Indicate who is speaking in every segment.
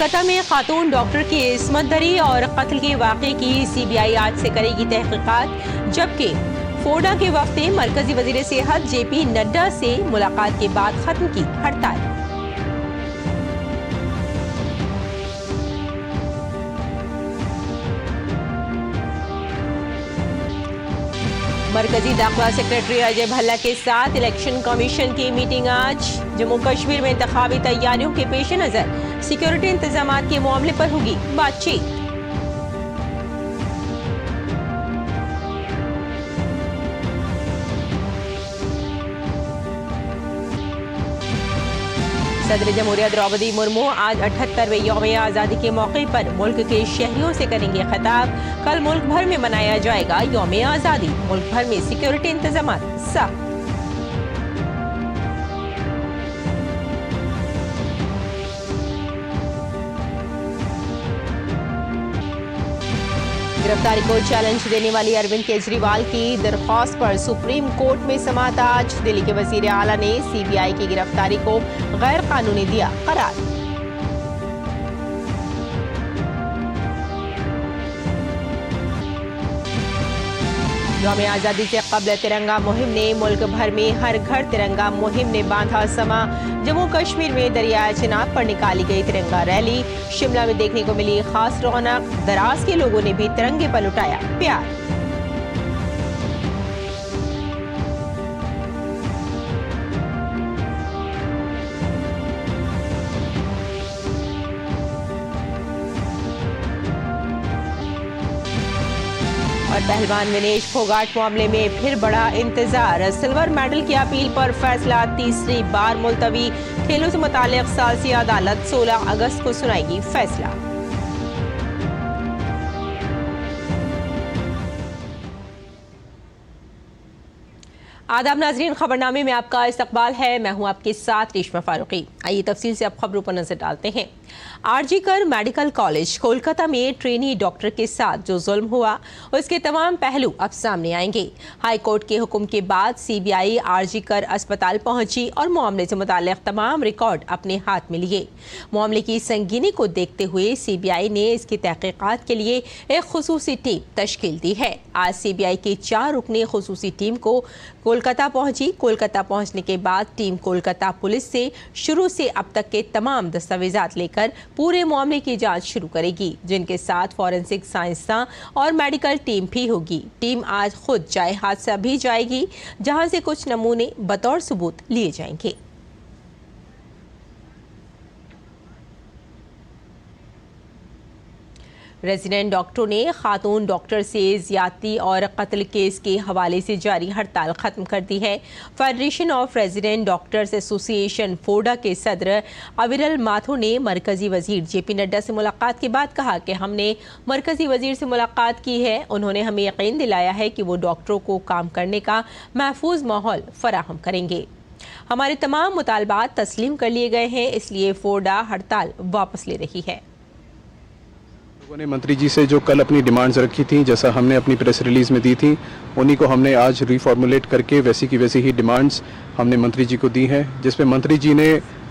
Speaker 1: कोलकाता में खातून डॉक्टर की इस्मत दरी और कत्ल के वाक़े की सीबीआई आज से करेगी तहकीकात, जबकि फोडा के वक्त ने मरकजी वजीर सेहत जेपी नड्डा से मुलाकात के बाद खत्म की हड़ताल। मरकजी दाखिला सेक्रेटरी अजय भल्ला के साथ इलेक्शन कमीशन की मीटिंग आज। जम्मू कश्मीर में इंतखाबी तैयारियों के पेश नजर सिक्योरिटी इंतजामात के मामले पर होगी बातचीत। सदर जमहूरिया द्रौपदी मुर्मू आज 78वें यौम आज़ादी के मौके पर मुल्क के शहरियों से करेंगे खिताब। कल मुल्क भर में मनाया जाएगा यौम आज़ादी। मुल्क भर में सिक्योरिटी इंतजामात सख्त। गिरफ्तारी को चैलेंज देने वाली अरविंद केजरीवाल की दरख्वास्त पर सुप्रीम कोर्ट में समाअत आज। दिल्ली के वजीर आला ने सीबीआई की गिरफ्तारी को गैर कानूनी दिया करार। यौम आज़ादी से कबल तिरंगा मुहिम ने मुल्क भर में हर घर तिरंगा मुहिम ने बांधा समा। जम्मू कश्मीर में दरियाए चिनाब पर निकाली गई तिरंगा रैली। शिमला में देखने को मिली खास रौनक। दराज के लोगों ने भी तिरंगे पर लुटाया प्यार। और पहलवान विनेश फोगाट मामले में फिर बड़ा इंतजार। सिल्वर मेडल की अपील पर फैसला तीसरी बार मुलतवी। खेलों से मुताल्लिक सालसी अदालत 16 अगस्त को सुनाएगी फैसला। आदाब नाजरीन, खबरनामे में आपका इस्तकबाल है। मैं हूं आपके साथ रेशमा फारूकी। आइए तफसील से अब खबरों पर नजर डालते हैं। आरजी कर मेडिकल कॉलेज कोलकाता में ट्रेनी डॉक्टर के साथ जो जुल्म हुआ उसके तमाम पहलू अब सामने आएंगे। हाई कोर्ट के हुक्म के बाद सीबीआई आरजी कर अस्पताल पहुंची और मामले से मुताल्लिक तमाम रिकॉर्ड अपने हाथ में लिए। मामले की संगीनी को देखते हुए सीबीआई ने इसकी तहकीकात के लिए एक खुसूसी टीम तश्कील दी है। आज सीबीआई की 4 रुकनी खुसूसी टीम को कोलकाता पहुंची। कोलकाता पहुंचने के बाद टीम कोलकाता पुलिस से शुरू से अब तक के तमाम दस्तावेजात लेकर पूरे मामले की जांच शुरू करेगी, जिनके साथ फॉरेंसिक साइंसदान और मेडिकल टीम भी होगी। टीम आज खुद जाए हादसा भी जाएगी, जहां से कुछ नमूने बतौर सबूत लिए जाएंगे। रेजिडेंट डॉक्टरों ने खातून डॉक्टर से ज्यादती और कत्ल केस के हवाले से जारी हड़ताल खत्म कर दी है। Federation of resident doctors association फोडा के सदर अविरल माथुर ने मरकजी वजीर जेपी नड्डा से मुलाकात के बाद कहा कि हमने मरकजी वजीर से मुलाकात की है। उन्होंने हमें यकीन दिलाया है कि वो डॉक्टरों को काम करने का महफूज माहौल फराहम करेंगे। हमारे तमाम मुतालबात तस्लीम कर लिए गए हैं, इसलिए फोडा हड़ताल वापस ले रही है।
Speaker 2: लोगों ने मंत्री जी से जो कल अपनी डिमांड्स रखी थी, जैसा हमने अपनी प्रेस रिलीज में दी थी, उन्हीं को हमने आज रिफॉर्मुलेट करके वैसी की वैसी ही डिमांड्स हमने मंत्री जी को दी हैं, जिसमें मंत्री जी ने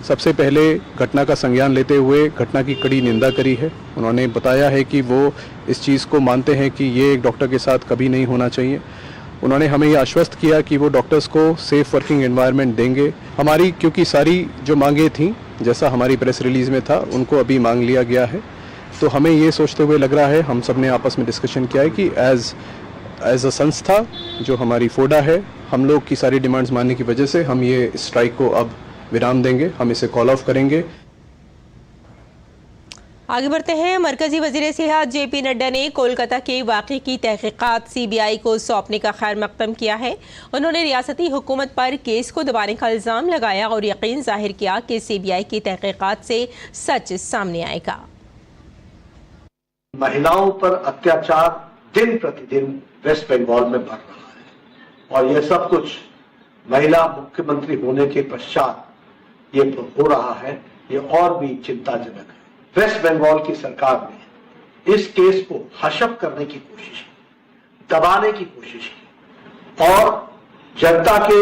Speaker 2: सबसे पहले घटना का संज्ञान लेते हुए घटना की कड़ी निंदा करी है। उन्होंने बताया है कि वो इस चीज़ को मानते हैं कि ये एक डॉक्टर के साथ कभी नहीं होना चाहिए। उन्होंने हमें ये आश्वस्त किया कि वो डॉक्टर्स को सेफ वर्किंग एनवायरनमेंट देंगे। हमारी क्योंकि सारी जो मांगे थी, जैसा हमारी प्रेस रिलीज में था, उनको अभी मांग लिया गया है। तो हमें ये सोचते हुए लग रहा है, हम सब ने आपस में डिस्कशन किया है कि एज अ संस्था जो हमारी फोडा है, हम लोग की सारी डिमांड्स मानने की वजह से हम ये स्ट्राइक को अब विराम देंगे, हम इसे कॉल ऑफ करेंगे।
Speaker 1: आगे बढ़ते हैं। मरकजी वजीर सेहत जेपी नड्डा ने कोलकाता के वाक़े की तहकीकात सीबीआई को सौंपने का खैर मकदम किया है। उन्होंने रियासती हुकूमत पर केस को दबाने का इल्ज़ाम लगाया और यकीन जाहिर किया कि सीबीआई की तहकीकात से सच सामने आएगा।
Speaker 3: महिलाओं पर अत्याचार दिन प्रतिदिन वेस्ट बंगाल में बढ़ रहा है और यह सब कुछ महिला मुख्यमंत्री होने के पश्चात ये हो रहा है। ये और भी चिंताजनक है। वेस्ट बंगाल की सरकार ने इस केस को हशप करने की कोशिश की, दबाने की कोशिश की और जनता के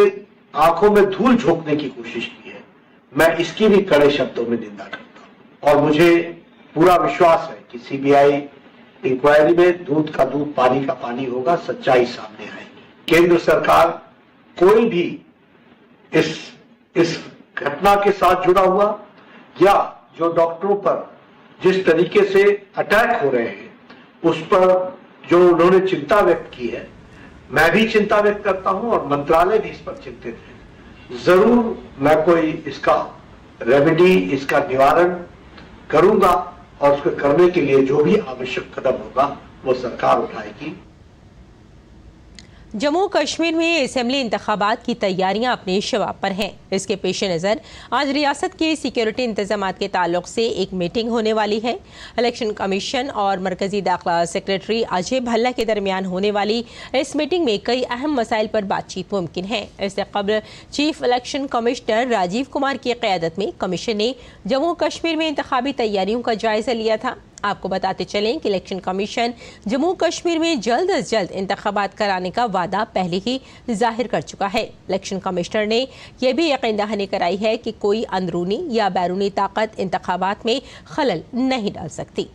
Speaker 3: आंखों में धूल झोंकने की कोशिश की है। मैं इसकी भी कड़े शब्दों में निंदा करता हूं और मुझे पूरा विश्वास है कि सीबीआई इंक्वायरी में दूध का दूध पानी का पानी होगा, सच्चाई सामने आएगी। केंद्र सरकार कोई भी इस घटना के साथ जुड़ा हुआ या जो डॉक्टरों पर जिस तरीके से अटैक हो रहे हैं उस पर जो उन्होंने चिंता व्यक्त की है, मैं भी चिंता व्यक्त करता हूं और मंत्रालय भी इस पर चिंतित है। जरूर मैं कोई इसका रेमेडी, इसका निवारण करूंगा और उसको करने के लिए जो भी आवश्यक कदम होगा वो सरकार उठाएगी।
Speaker 1: जम्मू कश्मीर में असेंबली इंतखाबात की तैयारियां अपने शबाब पर हैं। इसके पेश नज़र आज रियासत के सिक्योरिटी इंतजामात के ताल्लुक से एक मीटिंग होने वाली है। इलेक्शन कमीशन और मरकजी दाखिला सेक्रेटरी अजय भल्ला के दरमियान होने वाली इस मीटिंग में कई अहम मसाइल पर बातचीत मुमकिन है। इससे कबल chief election commissioner Rajiv Kumar की क़यादत में कमीशन ने जम्मू कश्मीर में इंतखाबी तैयारियों का जायजा लिया था। आपको बताते चलें कि इलेक्शन कमीशन जम्मू कश्मीर में जल्द अज जल्द इंतखाबात कराने का वादा पहले ही जाहिर कर चुका है। इलेक्शन कमिश्नर ने यह भी यकीन दहानी कराई है कि कोई अंदरूनी या बैरूनी ताकत इंतखाबात में खलल नहीं डाल सकती।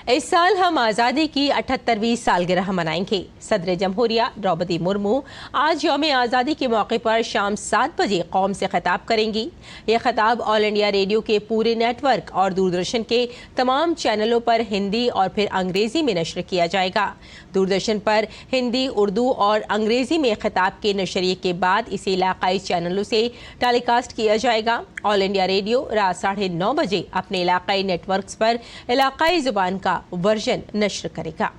Speaker 1: इस साल हम आज़ादी की 78वीं सालगिरह मनाएंगे। सदर जमहूरिया द्रौपदी मुर्मू आज यौम आज़ादी के मौके पर शाम 7 बजे कौम से खिताब करेंगी। ये खिताब ऑल इंडिया रेडियो के पूरे नेटवर्क और दूरदर्शन के तमाम चैनलों पर हिंदी और फिर अंग्रेजी में नश्र किया जाएगा। दूरदर्शन पर हिंदी, उर्दू और अंग्रेजी में खिताब के नशरिए के बाद इसे इलाकाई चैनलों से टेलीकास्ट किया जाएगा। ऑल इंडिया रेडियो रात 9:30 बजे अपने इलाकाई नेटवर्क्स पर इलाकाई जुबान का वर्जन नश्र करेगा।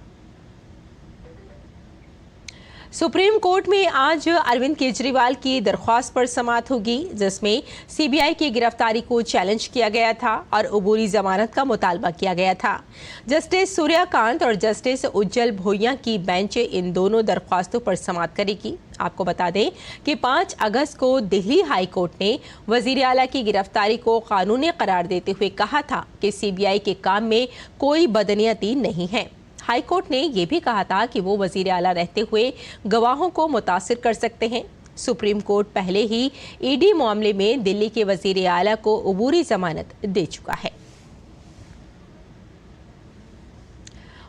Speaker 1: सुप्रीम कोर्ट में आज अरविंद केजरीवाल की दरख्वास्त पर समाअत होगी, जिसमें सीबीआई की गिरफ्तारी को चैलेंज किया गया था और अबूरी जमानत का मुतालबा किया गया था। जस्टिस सूर्यकांत और जस्टिस उज्जवल भोइया की बेंच इन दोनों दरख्वास्तों पर समाअत करेगी। आपको बता दें कि 5 अगस्त को दिल्ली हाई कोर्ट ने वजीर आला की गिरफ्तारी को कानूनी करार देते हुए कहा था कि सीबीआई के काम में कोई बदनीयती नहीं है। हाई कोर्ट ने यह भी कहा था कि वो वजीर आला रहते हुए गवाहों को मुतासिर कर सकते हैं। सुप्रीम कोर्ट पहले ही ईडी मामले में दिल्ली के वजीर आला को अबूरी जमानत दे चुका है।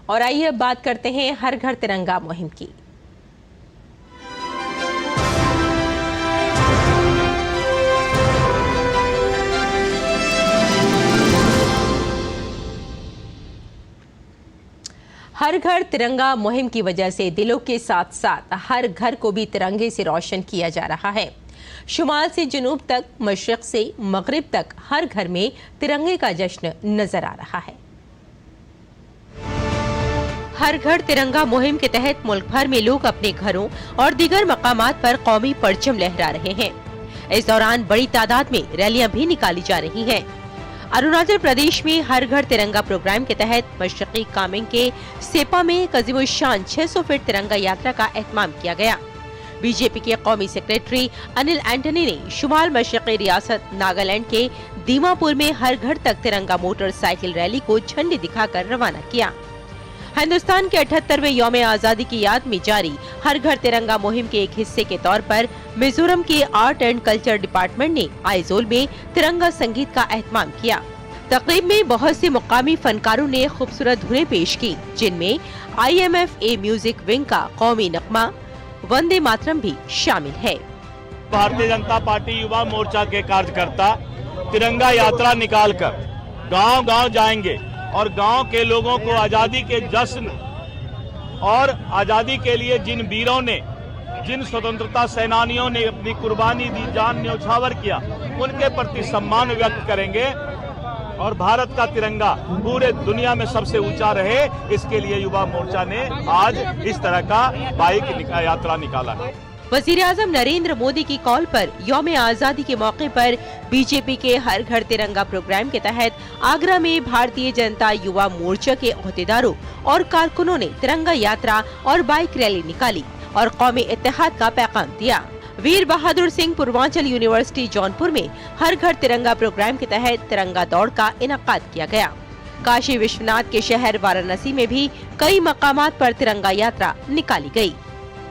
Speaker 1: और आइए अब बात करते हैं हर घर तिरंगा मुहिम की। हर घर तिरंगा मुहिम की वजह से दिलों के साथ साथ हर घर को भी तिरंगे से रोशन किया जा रहा है। शुमाल से जनूब तक, मशरिक से मगरिब तक हर घर में तिरंगे का जश्न नजर आ रहा है। हर घर तिरंगा मुहिम के तहत मुल्क भर में लोग अपने घरों और दीगर मकामात पर कौमी परचम लहरा रहे हैं। इस दौरान बड़ी तादाद में रैलियां भी निकाली जा रही हैं। अरुणाचल प्रदेश में हर घर तिरंगा प्रोग्राम के तहत मशरकी कामेंग के सेपा में एक अजीमुशान 600 फीट तिरंगा यात्रा का एहतमाम किया गया। बीजेपी के कौमी सेक्रेटरी अनिल एंटनी ने शुमाल मशरकी रियासत नागालैंड के दीमापुर में हर घर तक तिरंगा मोटरसाइकिल रैली को झंडी दिखाकर रवाना किया। हिंदुस्तान के 78वें यौम आज़ादी की याद में जारी हर घर तिरंगा मुहिम के एक हिस्से के तौर पर मिजोरम के आर्ट एंड कल्चर डिपार्टमेंट ने आइजोल में तिरंगा संगीत का एहतमाम किया। तकरीब में बहुत से मुकामी फनकारों ने खूबसूरत धुनें पेश की, जिनमें IMFA म्यूजिक विंग का कौमी नगमा वंदे मातरम भी शामिल है।
Speaker 4: भारतीय जनता पार्टी युवा मोर्चा के कार्यकर्ता तिरंगा यात्रा निकालकर गांव-गांव जाएंगे और गांव के लोगों को आजादी के जश्न और आजादी के लिए जिन वीरों ने, जिन स्वतंत्रता सेनानियों ने अपनी कुर्बानी दी, जान न्यौछावर किया, उनके प्रति सम्मान व्यक्त करेंगे और भारत का तिरंगा पूरे दुनिया में सबसे ऊंचा रहे, इसके लिए युवा मोर्चा ने आज इस तरह का बाइक यात्रा निकाला है।
Speaker 1: वजीर आजम नरेंद्र मोदी की कॉल पर यौम आज़ादी के मौके पर बीजेपी के हर घर तिरंगा प्रोग्राम के तहत आगरा में भारतीय जनता युवा मोर्चा के अहदेदारों और कारकुनों ने तिरंगा यात्रा और बाइक रैली निकाली और कौमी इत्तेहाद का पैगाम दिया। वीर बहादुर सिंह पूर्वांचल यूनिवर्सिटी जौनपुर में हर घर तिरंगा प्रोग्राम के तहत तिरंगा दौड़ का इनेकाद किया गया। काशी विश्वनाथ के शहर वाराणसी में भी कई मकामात पर तिरंगा यात्रा निकाली गयी।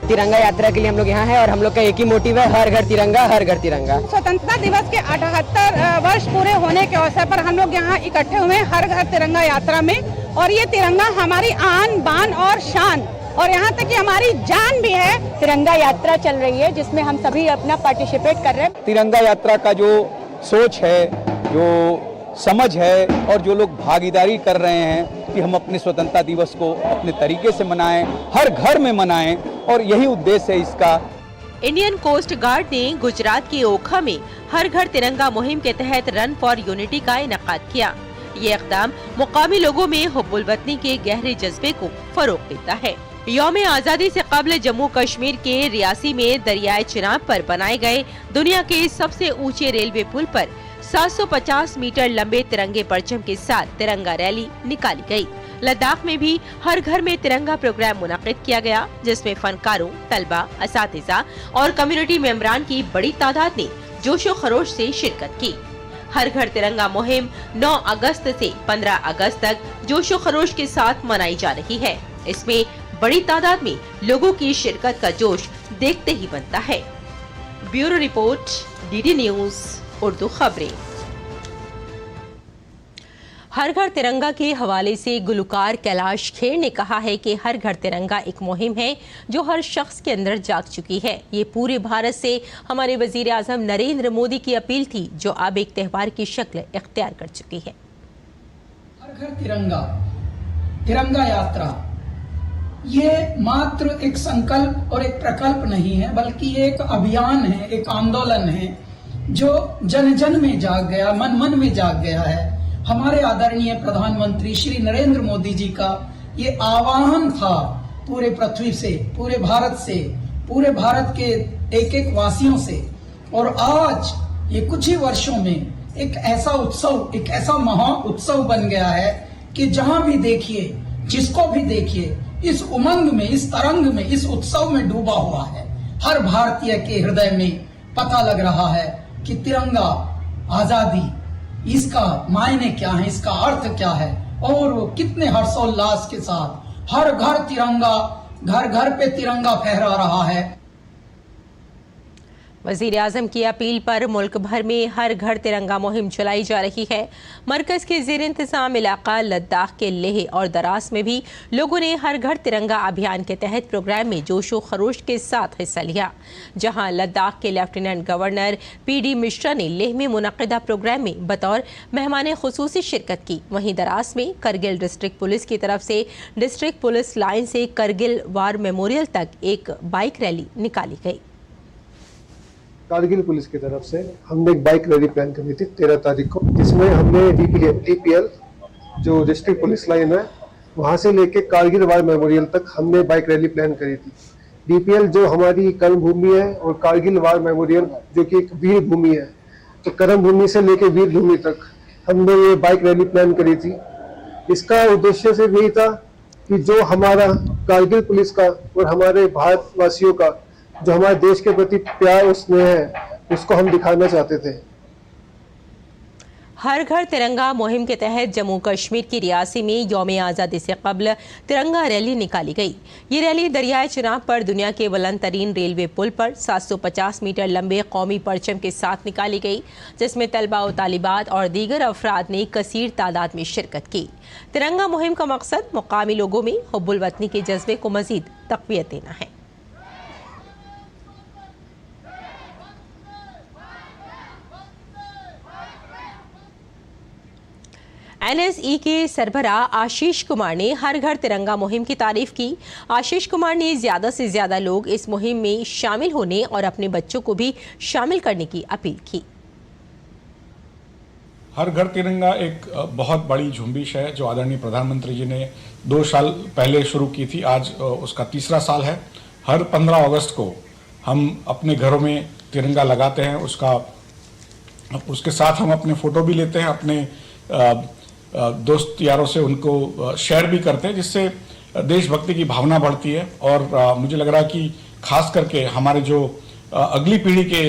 Speaker 5: तिरंगा यात्रा के लिए हम लोग यहाँ हैं और हम लोग का एक ही मोटिव है, हर घर तिरंगा, हर घर तिरंगा।
Speaker 6: स्वतंत्रता दिवस के 78 वर्ष पूरे होने के अवसर पर हम लोग यहाँ इकट्ठे हुए हैं हर घर तिरंगा यात्रा में। और ये तिरंगा हमारी आन बान और शान और यहाँ तक कि हमारी जान भी है।
Speaker 7: तिरंगा यात्रा चल रही है जिसमें हम सभी अपना पार्टिसिपेट कर रहे हैं।
Speaker 8: तिरंगा यात्रा का जो सोच है, जो समझ है और जो लोग भागीदारी कर रहे हैं कि हम अपने स्वतंत्रता दिवस को अपने तरीके से मनाएं, हर घर में मनाएं, और यही उद्देश्य है इसका।
Speaker 1: इंडियन कोस्ट गार्ड ने गुजरात के ओखा में हर घर तिरंगा मुहिम के तहत रन फॉर यूनिटी का इनेकाद किया। ये इक़दाम मुकामी लोगों में हुब्बुल वतनी के गहरे जज्बे को फरोग देता है। यौम आज़ादी से कबल जम्मू कश्मीर के रियासी में दरियाए चिनाब पर बनाए गए दुनिया के सबसे ऊंचे रेलवे पुल पर 750 मीटर लंबे तिरंगे परचम के साथ तिरंगा रैली निकाली गई। लद्दाख में भी हर घर में तिरंगा प्रोग्राम मुनक़िद किया गया, जिसमें फनकारों, तलबा, असातिज़ा और कम्युनिटी मेंबरान की बड़ी तादाद ने जोशो खरोश से शिरकत की। हर घर तिरंगा मुहिम 9 अगस्त से 15 अगस्त तक जोशो खरोश के साथ मनाई जा रही है। इसमें बड़ी तादाद में लोगों की शिरकत का जोश देखते ही बनता है। Bureau report, DD news Urdu खबरें। हर घर तिरंगा के हवाले से गुलकार कैलाश खेर ने कहा है कि हर घर तिरंगा एक मुहिम है जो हर शख्स के अंदर जाग चुकी है। ये पूरे भारत से हमारे वजीर आज़म नरेंद्र मोदी की अपील थी, जो अब एक त्यौहार की शक्ल इख्तियार कर चुकी है।
Speaker 9: हर घर तिरंगा, तिरंगा यात्रा, ये मात्र एक संकल्प और एक प्रकल्प नहीं है, बल्कि ये एक अभियान है, एक आंदोलन है जो जन जन में जाग गया, मन मन में जाग गया है। हमारे आदरणीय प्रधानमंत्री श्री नरेंद्र मोदी जी का ये आह्वान था पूरे पृथ्वी से, पूरे भारत से, पूरे भारत के एक एक वासियों से। और आज ये कुछ ही वर्षों में एक ऐसा उत्सव, एक ऐसा महा उत्सव बन गया है कि जहां भी देखिए, जिसको भी देखिए, इस उमंग में, इस तरंग में, इस उत्सव में डूबा हुआ है। हर भारतीय के हृदय में पता लग रहा है कि तिरंगा, आजादी, इसका मायने क्या है, इसका अर्थ क्या है, और वो कितने हर्षोल्लास के साथ हर घर तिरंगा, घर घर पे तिरंगा फहरा रहा है।
Speaker 1: वज़ीर आज़म की अपील पर मुल्क भर में हर घर तिरंगा मुहिम चलाई जा रही है। मरकज के ज़ेर इंतज़ाम इलाका लद्दाख के लेह और दरास में भी लोगों ने हर घर तिरंगा अभियान के तहत प्रोग्राम में जोशो खरोश के साथ हिस्सा लिया। जहां लद्दाख के लेफ्टिनेंट गवर्नर PD मिश्रा ने लेह में मुनक़िदा प्रोग्राम में बतौर मेहमान ख़ुसूसी शिरकत की, वहीं दरास में करगिल डिस्ट्रिक्ट पुलिस की तरफ से डिस्ट्रिक्ट पुलिस लाइन से करगिल वार मेमोरियल तक एक बाइक रैली निकाली गई।
Speaker 10: कारगिल पुलिस की तरफ से हमने एक बाइक रैली प्लान करी थी 13 तारीख को, जिसमें हमने DPL जो डिस्ट्रिक्ट पुलिस लाइन है वहां से लेके कारगिल वार मेमोरियल तक हमने बाइक रैली प्लान करी थी। DPL जो हमारी कर्म भूमि है और कारगिल वार मेमोरियल जो कि एक वीर भूमि है, तो कर्म भूमि से लेके वीर भूमि तक हमने ये बाइक रैली प्लान करी थी। इसका उद्देश्य सिर्फ यही था कि जो हमारा कारगिल पुलिस का और हमारे भारतवासियों का जो हमारे देश के प्रति प्यार और स्नेह है, उसको हम दिखाना चाहते थे।
Speaker 1: हर घर तिरंगा मुहिम के तहत जम्मू कश्मीर की रियासी में यौम आज़ादी से कबल तिरंगा रैली निकाली गई। ये रैली दरियाए चिनाब पर दुनिया के बुलंद तरीन रेलवे पुल पर 750 मीटर लंबे कौमी परचम के साथ निकाली गई, जिसमें तलबा और तालिबात और दीगर अफराद ने कसीर तादाद में शिरकत की। तिरंगा मुहिम का मकसद मुकामी लोगों में हुब्बुल वतनी के जज्बे को मजीद तक़वियत देना है। NSE के सरबराह आशीष कुमार ने हर घर तिरंगा मुहिम की तारीफ की। आशीष कुमार ने ज़्यादा से ज़्यादा लोग इस मुहिम में शामिल होने और अपने बच्चों को भी शामिल करने की अपील की।
Speaker 11: हर घर तिरंगा एक बहुत बड़ी झुंबिश है जो आदरणीय प्रधानमंत्री जी ने 2 साल पहले शुरू की थी। आज उसका 3रा साल है। हर 15 अगस्त को हम अपने घरों में तिरंगा लगाते हैं। उसके साथ हम अपने फ़ोटो भी लेते हैं, अपने दोस्त यारों से उनको शेयर भी करते हैं, जिससे देशभक्ति की भावना बढ़ती है। और मुझे लग रहा है कि खास करके हमारे जो अगली पीढ़ी के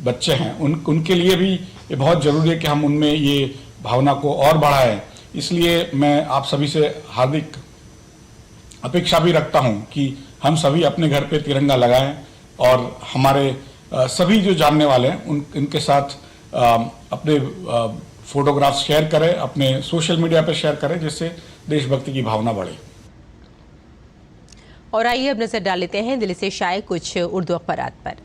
Speaker 11: बच्चे हैं उनके लिए भी ये बहुत ज़रूरी है कि हम उनमें ये भावना को और बढ़ाएं। इसलिए मैं आप सभी से हार्दिक अपेक्षा भी रखता हूं कि हम सभी अपने घर पे तिरंगा लगाएं और हमारे सभी जो जानने वाले हैं इनके साथ अपने फोटोग्राफ्स शेयर करें, अपने सोशल मीडिया पे शेयर करें, जिससे देशभक्ति की भावना बढ़े।
Speaker 1: और आइए अब नजर डाल लेते हैं दिल्ली से शाये कुछ उर्दू अखबारात पर।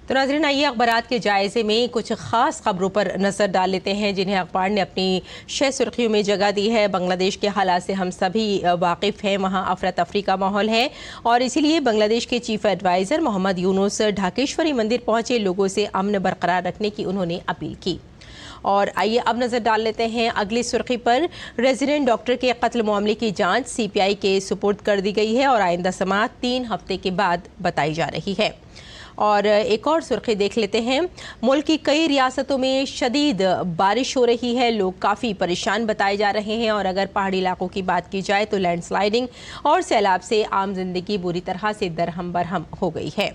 Speaker 1: तो नाज़रीन, आइए अखबारात के जायज़े में कुछ ख़ास खबरों पर नज़र डाल लेते हैं जिन्हें अखबार ने अपनी 6 सुर्खियों में जगह दी है। बांग्लादेश के हालात से हम सभी वाकिफ़ हैं, वहाँ अफरा तफरी का माहौल है और इसीलिए बांग्लादेश के चीफ एडवाइज़र मोहम्मद यूनुस ढाकेश्वरी मंदिर पहुँचे, लोगों से अमन बरकरार रखने की उन्होंने अपील की। और आइए अब नज़र डाल लेते हैं अगली सुर्खी पर। रेजिडेंट डॉक्टर के कत्ल मामले की जांच सीपीआई के सुपुर्द कर दी गई है और आइंदा समाअत 3 हफ्ते के बाद बताई जा रही है। और एक और सुर्खी देख लेते हैं। मुल्क की कई रियासतों में शदीद बारिश हो रही है, लोग काफ़ी परेशान बताए जा रहे हैं और अगर पहाड़ी इलाकों की बात की जाए तो लैंडस्लाइडिंग और सैलाब से आम जिंदगी बुरी तरह से दरहम बरहम हो गई है।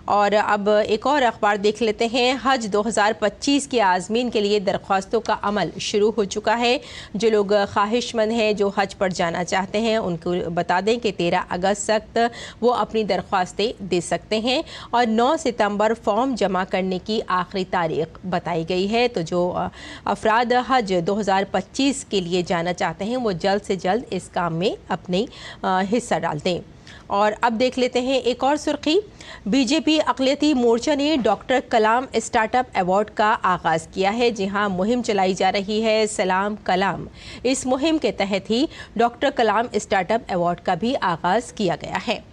Speaker 1: और अब एक और अखबार देख लेते हैं। हज 2025 के आज़मीन के लिए दरख्वास्तों का अमल शुरू हो चुका है। जो लोग ख्वाहिशमंद हैं, जो हज पर जाना चाहते हैं, उनको बता दें कि 13 अगस्त तक वो अपनी दरख्वास्तें दे सकते हैं और 9 सितंबर फॉर्म जमा करने की आखिरी तारीख बताई गई है। तो जो अफराद हज 2025 के लिए जाना चाहते हैं वो जल्द से जल्द इस काम में अपनी हिस्सा डाल दें। और अब देख लेते हैं एक और सुर्खी। बीजेपी अक़लियती मोर्चा ने डॉक्टर कलाम स्टार्टअप अवार्ड का आगाज़ किया है। जी हाँ, मुहिम चलाई जा रही है सलाम कलाम। इस मुहिम के तहत ही डॉक्टर कलाम स्टार्टअप अवार्ड का भी आगाज़ किया गया है।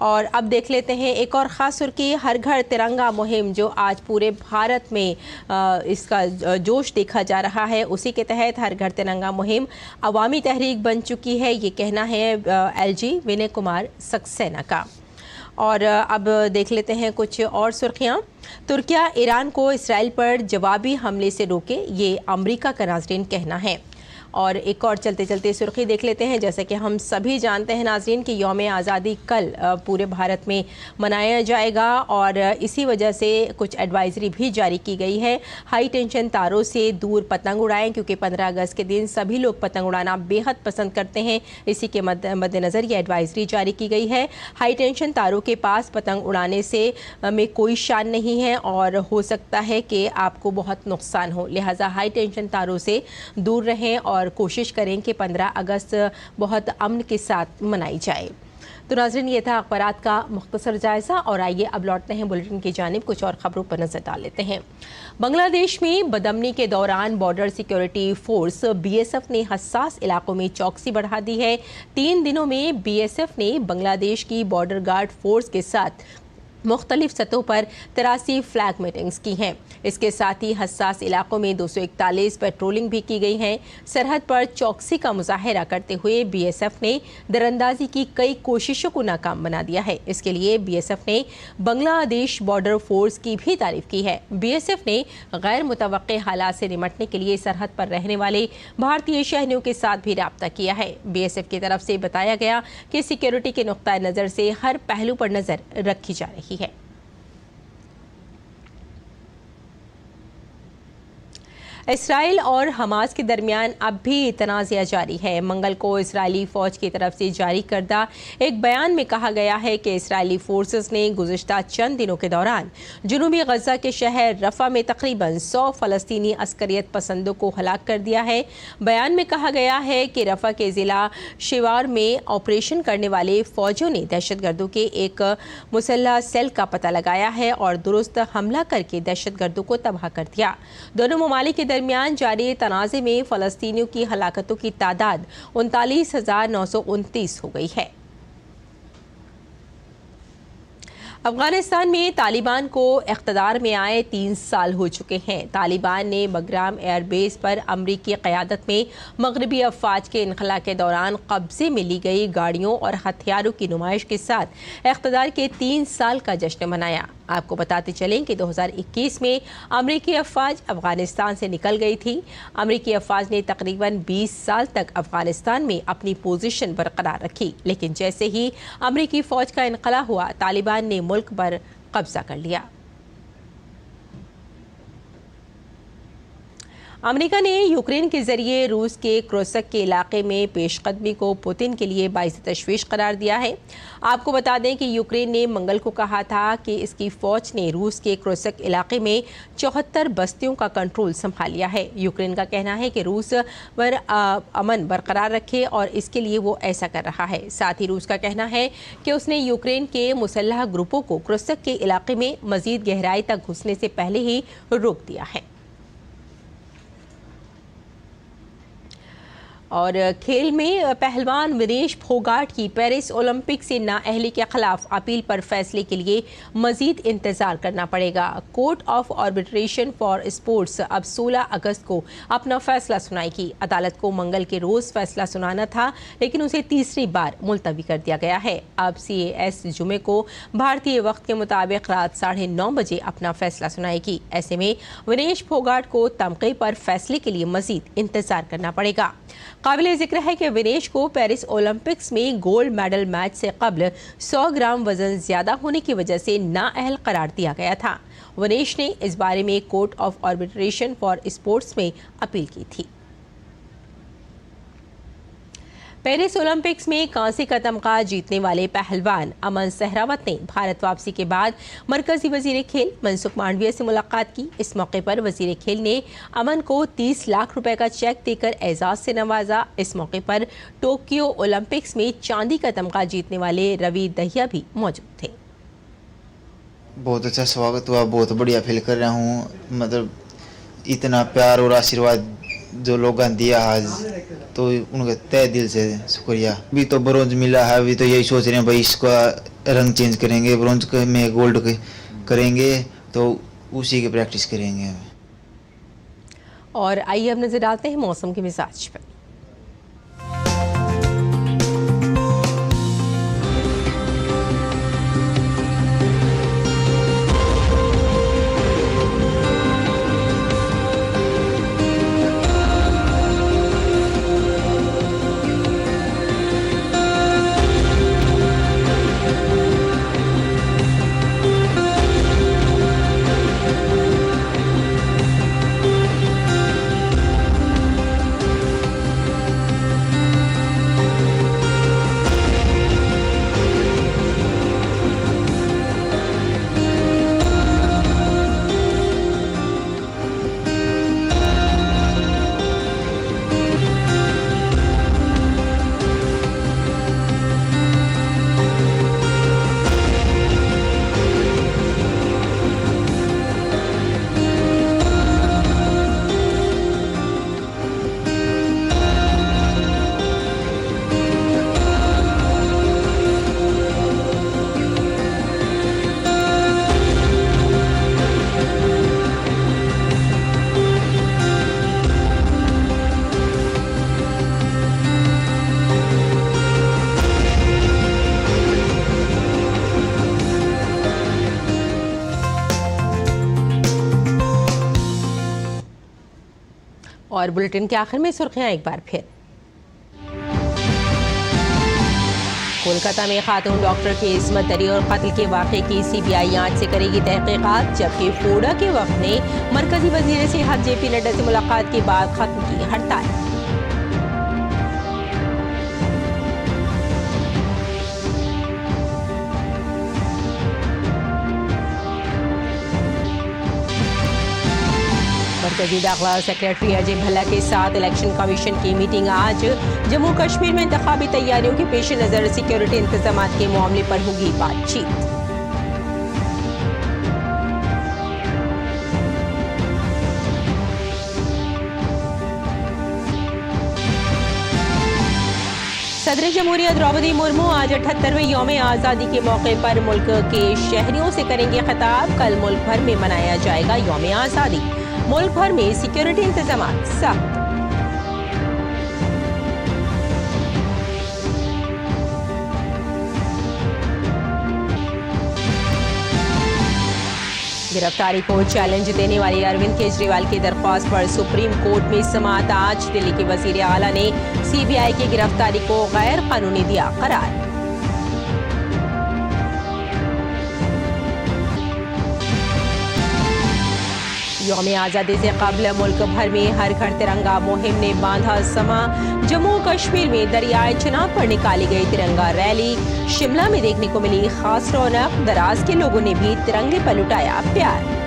Speaker 1: और अब देख लेते हैं एक और ख़ास सुर्खी। हर घर तिरंगा मुहिम जो आज पूरे भारत में इसका जोश देखा जा रहा है, उसी के तहत हर घर तिरंगा मुहिम अवामी तहरीक बन चुकी है। ये कहना है एलजी विनय कुमार सक्सेना का। और अब देख लेते हैं कुछ और सुर्खियाँ। तुर्किया ईरान को इसराइल पर जवाबी हमले से रोके, ये अमेरिका का नाज़रीन कहना है। और एक और चलते चलते सुर्खी देख लेते हैं। जैसे कि हम सभी जानते हैं नाज़रीन कि यौम आज़ादी कल पूरे भारत में मनाया जाएगा और इसी वजह से कुछ एडवाइजरी भी जारी की गई है। हाई टेंशन तारों से दूर पतंग उड़ाएं, क्योंकि 15 अगस्त के दिन सभी लोग पतंग उड़ाना बेहद पसंद करते हैं। इसी के मद्देनज़र ये एडवाइजरी जारी की गई है। हाई टेंशन तारों के पास पतंग उड़ाने से में कोई शान नहीं है और हो सकता है कि आपको बहुत नुकसान हो, लिहाजा हाई टेंशन तारों से दूर रहें और कोशिश करें कि 15 अगस्त बहुत अमन के साथ मनाई जाए। तो नाज़रीन, ये था अखबारात का मुख्तसर जायज़ा और आइए अब लौटते हैं बुलेटिन की जानिब। कुछ और खबरों पर नज़र डाल लेते हैं। बांग्लादेश में बदअमनी के दौरान बॉर्डर सिक्योरिटी फोर्स बीएसएफ ने हसास इलाकों में चौकसी बढ़ा दी है। 3 दिनों में बीएसएफ ने बांग्लादेश की बॉर्डर गार्ड फोर्स के साथ मुख्तलिफ सतहों पर 83 फ्लैग मीटिंग्स की हैं। इसके साथ ही हसास इलाकों में 241 पेट्रोलिंग भी की गई हैं। सरहद पर चौकसी का मुजाहरा करते हुए बीएसएफ ने दरअंदाजी की कई कोशिशों को नाकाम बना दिया है। इसके लिए बीएसएफ ने बांग्लादेश बॉर्डर फोर्स की भी तारीफ की है। बीएसएफ ने गैर मुतवक्के हालात से निपटने के लिए सरहद पर रहने वाले भारतीय शहरियों के साथ भी राब्ता किया है। बीएसएफ की तरफ से बताया गया कि सिक्योरिटी के नुक्ता नज़र से हर पहलू पर नज़र रखी जा रही है। इसराइल और हमास के दरमियान अब भी तनाज़ा जारी है। मंगल को इजरायली फ़ौज की तरफ से जारी करदा एक बयान में कहा गया है कि इजरायली फोर्सेस ने गुज़िश्ता चंद दिनों के दौरान जुनूबी गज़ा के शहर रफ़ा में तकरीबन 100 फ़लस्तीनी अस्करियत पसंदों को हलाक कर दिया है। बयान में कहा गया है कि रफ़ा के ज़िला शिवार में ऑपरेशन करने वाले फ़ौजियों ने दहशतगर्दों के एक मुसल्ह सेल का पता लगाया है और दुरुस्त हमला करके दहशतगर्दों को तबाह कर दिया। दोनों ममालिक के दरमियान जारी तनाज़े में फ़लस्तीनियों की हलाकतों की तादाद 39,929 हो गई है। अफगानिस्तान में तालिबान को इक़्तिदार में आए 3 साल हो चुके हैं। तालिबान ने बग्राम एयरबेस पर अमरीकी क़यादत में मगरबी अफवाज के इनखला के दौरान कब्जे में ली गई गाड़ियों और हथियारों की नुमाइश के साथ इक़्तिदार के 3 साल का जश्न मनाया। आपको बताते चलें कि 2021 में अमेरिकी अफवाज अफगानिस्तान से निकल गई थी। अमेरिकी अफवाज ने तकरीबन 20 साल तक अफगानिस्तान में अपनी पोजीशन बरकरार रखी, लेकिन जैसे ही अमेरिकी फौज का इनकला हुआ, तालिबान ने मुल्क पर कब्जा कर लिया। अमेरिका ने यूक्रेन के जरिए रूस के क्रोसक के इलाके में पेशकदमी को पुतिन के लिए बाइस तशवीश करार दिया है। आपको बता दें कि यूक्रेन ने मंगल को कहा था कि इसकी फौज ने रूस के क्रोसक इलाके में 74 बस्तियों का कंट्रोल संभाल लिया है। यूक्रेन का कहना है कि रूस पर अमन बरकरार रखे और इसके लिए वो ऐसा कर रहा है। साथ ही रूस का कहना है कि उसने यूक्रेन के मुसल्लह ग्रुपों को क्रोसक के इलाके में मजीद गहराई तक घुसने से पहले ही रोक दिया है। और खेल में पहलवान विनेश फोगाट की पेरिस ओलंपिक से नाअहली के खिलाफ अपील पर फैसले के लिए मजीद इंतजार करना पड़ेगा। Court of arbitration for sports अब 16 अगस्त को अपना फैसला सुनाएगी। अदालत को मंगल के रोज फैसला सुनाना था, लेकिन उसे तीसरी बार मुलतवी कर दिया गया है। अब CAS जुमे को भारतीय वक्त के मुताबिक रात 9:30 बजे अपना फैसला सुनाएगी। ऐसे में विनेश फोगाट को तमगे पर फैसले के लिए मजीद इंतजार करना पड़ेगा। काबिल जिक्र है कि विनेश को पेरिस ओलंपिक्स में गोल्ड मेडल मैच से कबल 100 ग्राम वजन ज्यादा होने की वजह से नाअहल करार दिया गया था। विनेश ने इस बारे में court of arbitration for sports में अपील की थी। पेरिस ओलंपिक्स में कांसे का तमगा जीतने वाले पहलवान अमन सहरावत ने भारत वापसी के बाद मरकजी वजीर खेल मनसुख मांडविया से मुलाकात की। इस मौके पर वजीर खेल ने अमन को 30 लाख रुपए का चेक देकर एजाज से नवाजा। इस मौके पर टोक्यो ओलंपिक्स में चांदी का तमगा जीतने वाले रवि दहिया भी मौजूद थे।
Speaker 12: बहुत अच्छा स्वागत हुआ, बहुत बढ़िया फील कर रहा हूँ। मतलब इतना प्यार और आशीर्वाद जो लोगों ने दिया आज, तो उनका तहे दिल से शुक्रिया। अभी तो ब्रोंज मिला है, अभी तो यही सोच रहे हैं भाई इसका रंग चेंज करेंगे, ब्रोंज में गोल्ड करेंगे, तो उसी की प्रैक्टिस करेंगे।
Speaker 1: और आइए अब नजर डालते हैं मौसम के मिजाज पर। और बुलेटिन के आखिर में सुर्खियां एक बार फिर। कोलकाता में खातून डॉक्टर की इस्मत दरी और कत्ल के वाक़े की CBI जांच से करेगी तहकीकात, जबकि फोडा के वक्त ने मरकजी वजीर सेहत JP नड्डा से मुलाकात के बाद खत्म की हड़ताल। मरकजी दाखिला सेक्रेटरी अजय भल्ला के साथ इलेक्शन कमीशन की मीटिंग आज। जम्मू कश्मीर में इंतखाबी तैयारियों के पेश नज़र सिक्योरिटी इंतजाम के मामले पर होगी बातचीत। सदर जमहूरियत द्रौपदी मुर्मू आज 78वें यौम आज़ादी के मौके पर मुल्क के शहरियों से करेंगे खिताब। कल मुल्क भर में मनाया जाएगा यौम आज़ादी। मुल्क भर में सिक्योरिटी इंतजाम सख्त। गिरफ्तारी को चैलेंज देने वाली अरविंद केजरीवाल की दरख्वास्त पर सुप्रीम कोर्ट में समाअत आज। दिल्ली के वजीर आला ने सीबीआई की गिरफ्तारी को गैर कानूनी दिया करार। यौम आज़ादी से कबल मुल्क भर में हर घर तिरंगा मुहिम ने बांधा समा। जम्मू कश्मीर में दरियाए चिनाब पर निकाली गई तिरंगा रैली। शिमला में देखने को मिली खास रौनक। दराज के लोगों ने भी तिरंगे पर लुटाया प्यार।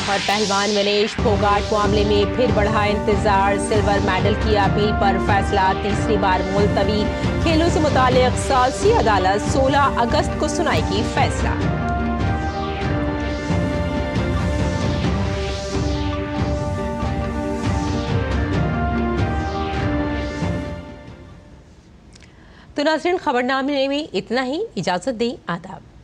Speaker 1: और पहलवान विनेश फोगाट मामले में फिर बढ़ा इंतजार। सिल्वर मेडल की अपील पर फैसला तीसरी बार मुलतवी। खेलों से मुताल्लिक सालसी अदालत 16 अगस्त को सुनाएगी फैसला। तो नाज़रीन, खबरनामे में इतना ही। इजाजत दें। आदाब।